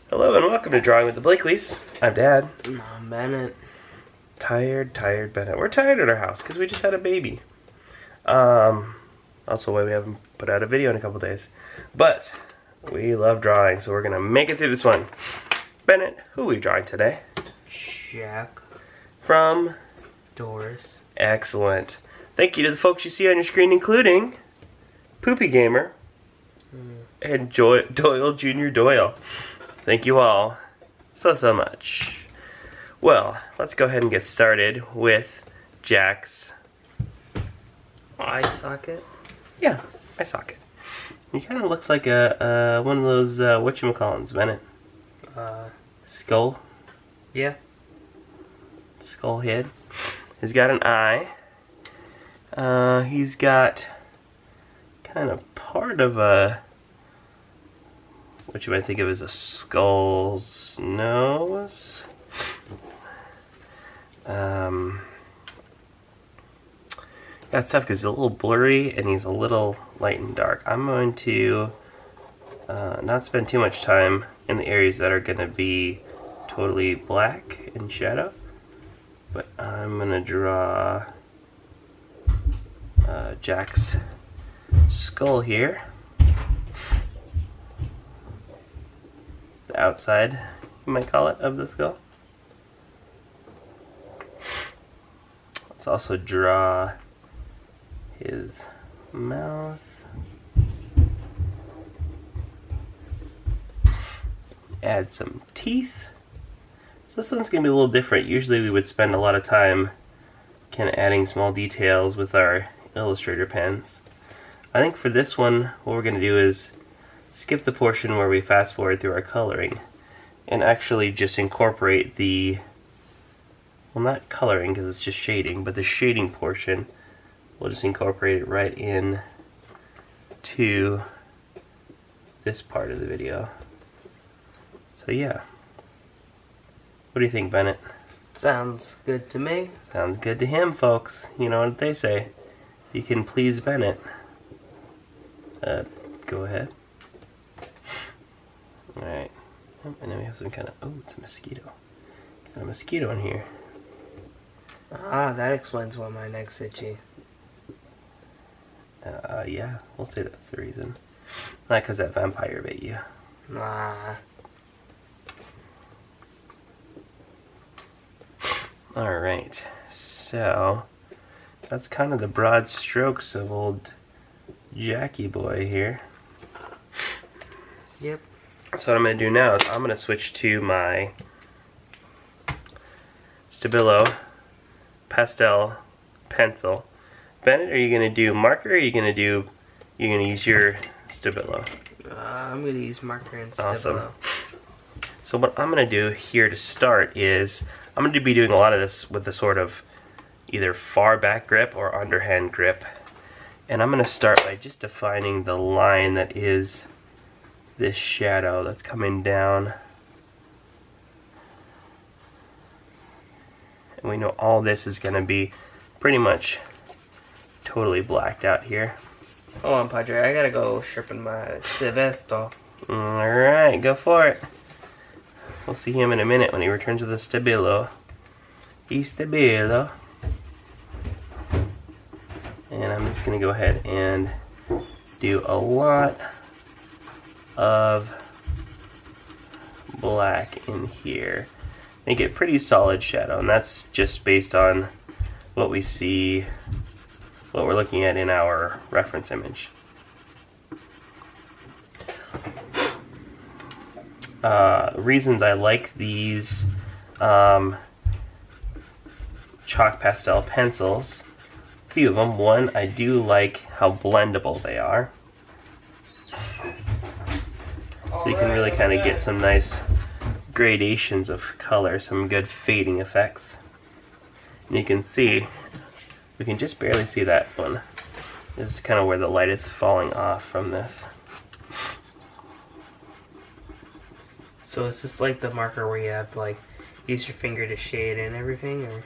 Hello and welcome to Drawing with the Blakleys. I'm Dad. I'm Bennett. Tired Bennett. We're tired at our house because we just had a baby. Also why we haven't put out a video in a couple days. But we love drawing, so we're gonna make it through this one. Bennett, who are we drawing today? Jack. From Doris. Excellent. Thank you to the folks you see on your screen, including Poopygamer and Doyle Jr. Doyle. Thank you all so much. Well, let's go ahead and get started with Jack's Eye socket. Yeah, eye socket. He kind of looks like a one of those whatchamacallits, Bennett. Skull. Yeah. Skull head. He's got an eye. He's got kind of part of a, what you might think of as a skull's nose. That's tough because he's a little blurry and he's a little light and dark. I'm going to not spend too much time in the areas that are going to be totally black in shadow, but I'm going to draw Jack's skull here. The outside, you might call it, of the skull. Let's also draw his mouth. Add some teeth. So this one's going to be a little different. Usually we would spend a lot of time kind of adding small details with our Illustrator pens. I think for this one what we're going to do is skip the portion where we fast forward through our coloring and actually just incorporate the, well, not coloring because it's just shading, but the shading portion. We'll just incorporate it right in to this part of the video. So yeah. What do you think, Bennett? Sounds good to me. Sounds good to him, folks. You know what they say. If you can please Bennett. Go ahead. Alright. And then we have some kind of, oh, it's a mosquito. Got a mosquito in here. Ah, that explains why my neck's itchy. Yeah, we'll say that's the reason. Not because that vampire bit you. Nah. Alright, so that's kind of the broad strokes of old Jackie boy here. Yep. So what I'm going to do now is I'm going to switch to my Stabilo pastel pencil. Bennett, are you going to do marker or are you going to use your Stabilo? I'm going to use marker and Stabilo. Awesome. So what I'm going to do here to start is I'm going to be doing a lot of this with the sort of either far back grip or underhand grip. And I'm going to start by just defining the line that is this shadow that's coming down. And we know all this is going to be pretty much totally blacked out here. Hold on, Padre. I gotta go sharpen my Silvestre. Alright, go for it. We'll see him in a minute when he returns with the Stabilo. Stabilo. And I'm just going to go ahead and do a lot of black in here. Make it pretty solid shadow, and that's just based on what we see, what we're looking at in our reference image. Reasons I like these chalk pastel pencils, a few of them. One, I do like how blendable they are. So you can really kind of get some nice gradations of color, some good fading effects. And you can see, we can just barely see that one. This is kind of where the light is falling off from this. So is this like the marker where you have to like use your finger to shade and everything, or?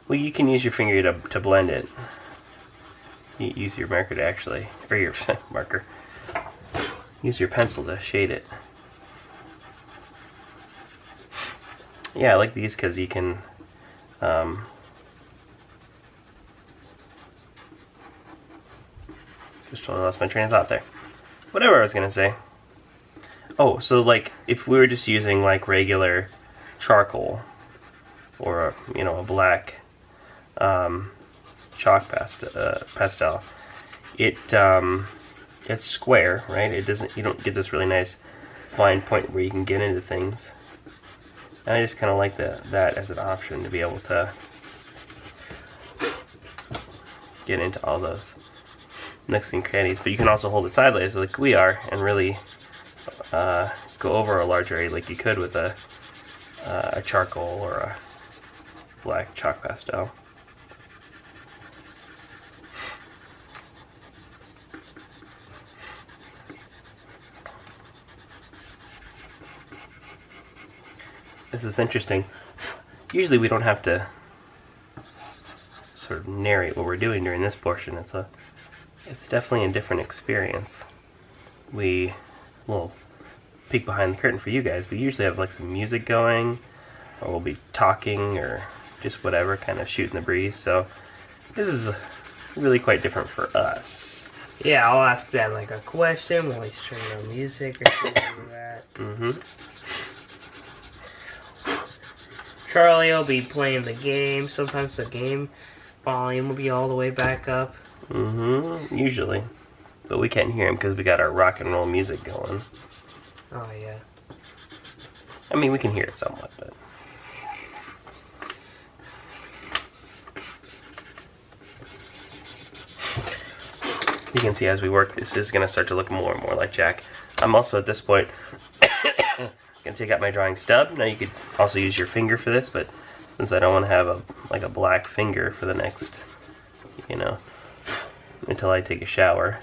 Well, you can use your finger to blend it. You use your marker to actually, or your marker, use your pencil to shade it. Yeah, I like these because you can just totally lost my train of thought there. Whatever I was gonna say. Oh, so like if we were just using like regular charcoal or a black chalk pastel, it's square, right? You don't get this really nice fine point where you can get into things. And I just kind of like that as an option to be able to get into all those nooks and crannies. But you can also hold it sideways like we are and really go over a large area like you could with a charcoal or a black chalk pastel. This is interesting. Usually we don't have to sort of narrate what we're doing during this portion. It's definitely a different experience. We'll peek behind the curtain for you guys. We usually have like some music going, or we'll be talking, or just whatever, kind of shooting the breeze. So this is really quite different for us. Yeah, I'll ask Ben like a question while he's turning on music or something like that. Mm-hmm. Charlie will be playing the game. Sometimes the game volume will be all the way back up. Mm-hmm. Usually. But we can't hear him because we got our rock and roll music going. Oh, yeah. I mean, we can hear it somewhat, but... You can see as we work, this is going to start to look more and more like Jack. I'm also, at this point, going to take out my drawing stub. Now you could also use your finger for this, but since I don't want to have a black finger for the next, until I take a shower,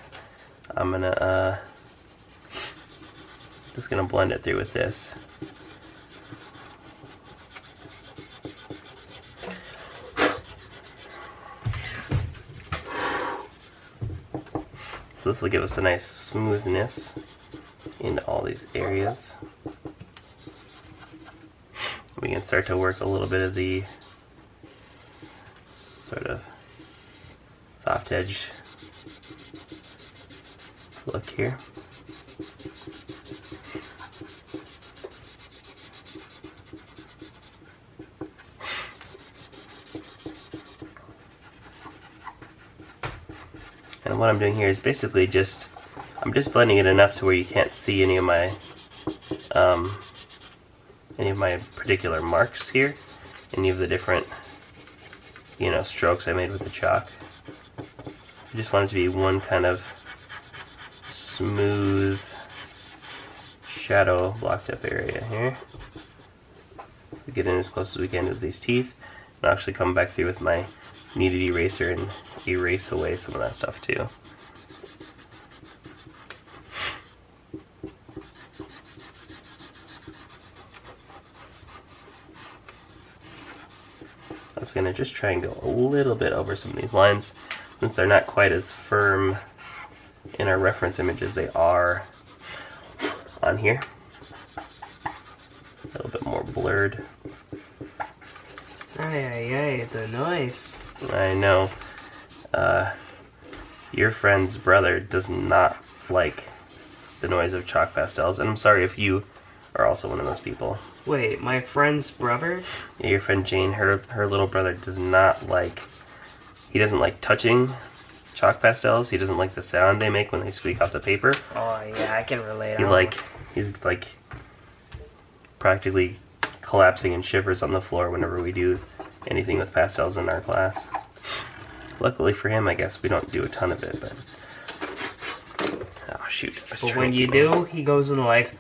I'm going to just going to blend it through with this. So this will give us a nice smoothness into all these areas. We can start to work a little bit of the sort of soft edge look here. And what I'm doing here is basically I'm just blending it enough to where you can't see any of my particular marks here, any of the different strokes I made with the chalk. I just want it to be one kind of smooth shadow blocked up area here. We get in as close as we can to these teeth, and I'll actually come back through with my kneaded eraser and erase away some of that stuff too. I was going to just try and go a little bit over some of these lines since they're not quite as firm in our reference image as they are on here. A little bit more blurred. Ay, the noise. I know. Your friend's brother does not like the noise of chalk pastels, and I'm sorry if you are also one of those people. Wait, my friend's brother? Yeah, your friend Jane, her little brother does not like, he doesn't like touching chalk pastels. He doesn't like the sound they make when they squeak off the paper. Oh yeah, I can relate. He's practically collapsing in shivers on the floor whenever we do anything with pastels in our class. Luckily for him, I guess we don't do a ton of it, but oh shoot! But when you do, he goes like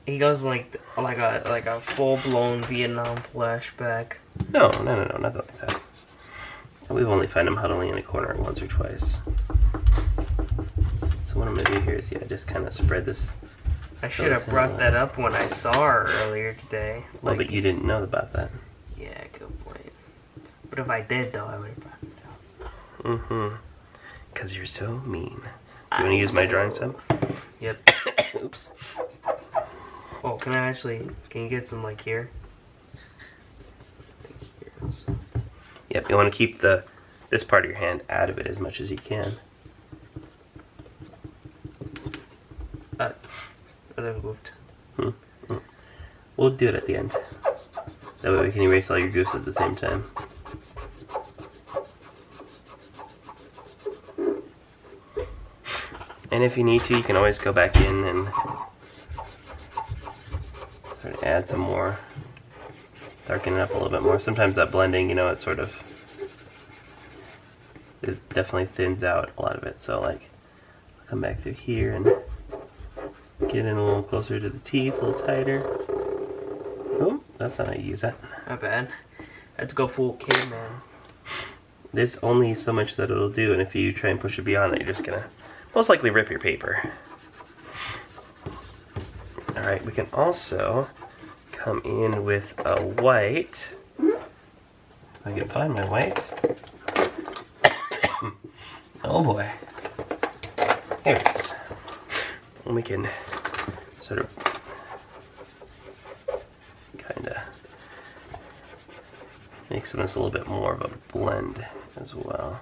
a full-blown Vietnam flashback. No, nothing like that. We've only found him huddling in a corner once or twice. So what I'm gonna do here is just kind of spread this. I should have brought that up when I saw her earlier today. Well, but you didn't know about that. Yeah, good point. But if I did, though, I would have brought it up. Mm-hmm. Because you're so mean. You want to use my drawing stub? Yep. Oops. Oh, can you get some, here? Yep, you want to keep this part of your hand out of it as much as you can. That moved. We'll do it at the end. That way we can erase all your goofs at the same time. And if you need to, you can always go back in and sort of add some more, darken it up a little bit more. Sometimes that blending, you know, it definitely thins out a lot of it. So like, I'll come back through here and get in a little closer to the teeth, a little tighter. Oh, that's not how you use that. Not bad. I had to go full caveman. There's only so much that it'll do, and if you try and push it beyond that, you're just gonna most likely rip your paper. Alright, we can also come in with a white. If I can find my white. Oh boy. Here it is. And we can sort of kind of make some of this a little bit more of a blend as well.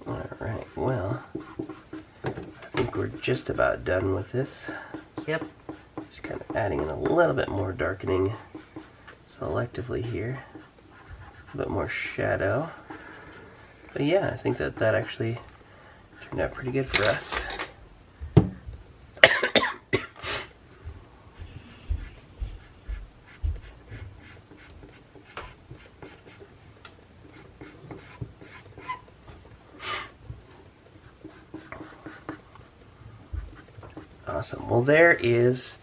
Alright, well, I think we're just about done with this. Yep. Just kind of adding in a little bit more darkening selectively here. A bit more shadow. But yeah, I think that actually turned out pretty good for us. Awesome. Well, there is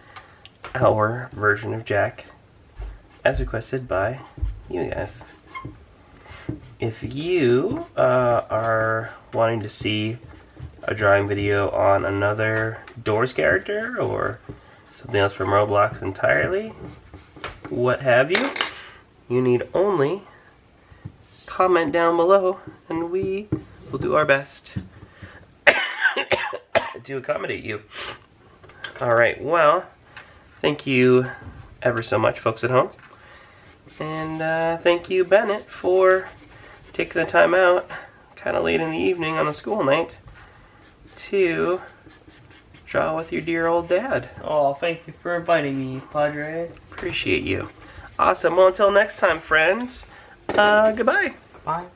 our version of Jack as requested by you guys. If you are wanting to see a drawing video on another Doors character or something else from Roblox entirely, what have you, you need only comment down below and we will do our best to accommodate you. Alright, well, thank you ever so much, folks at home. And thank you, Bennett, for taking the time out, kind of late in the evening on a school night, to draw with your dear old dad. Oh, thank you for inviting me, Padre. Appreciate you. Awesome. Well, until next time, friends, goodbye. Bye.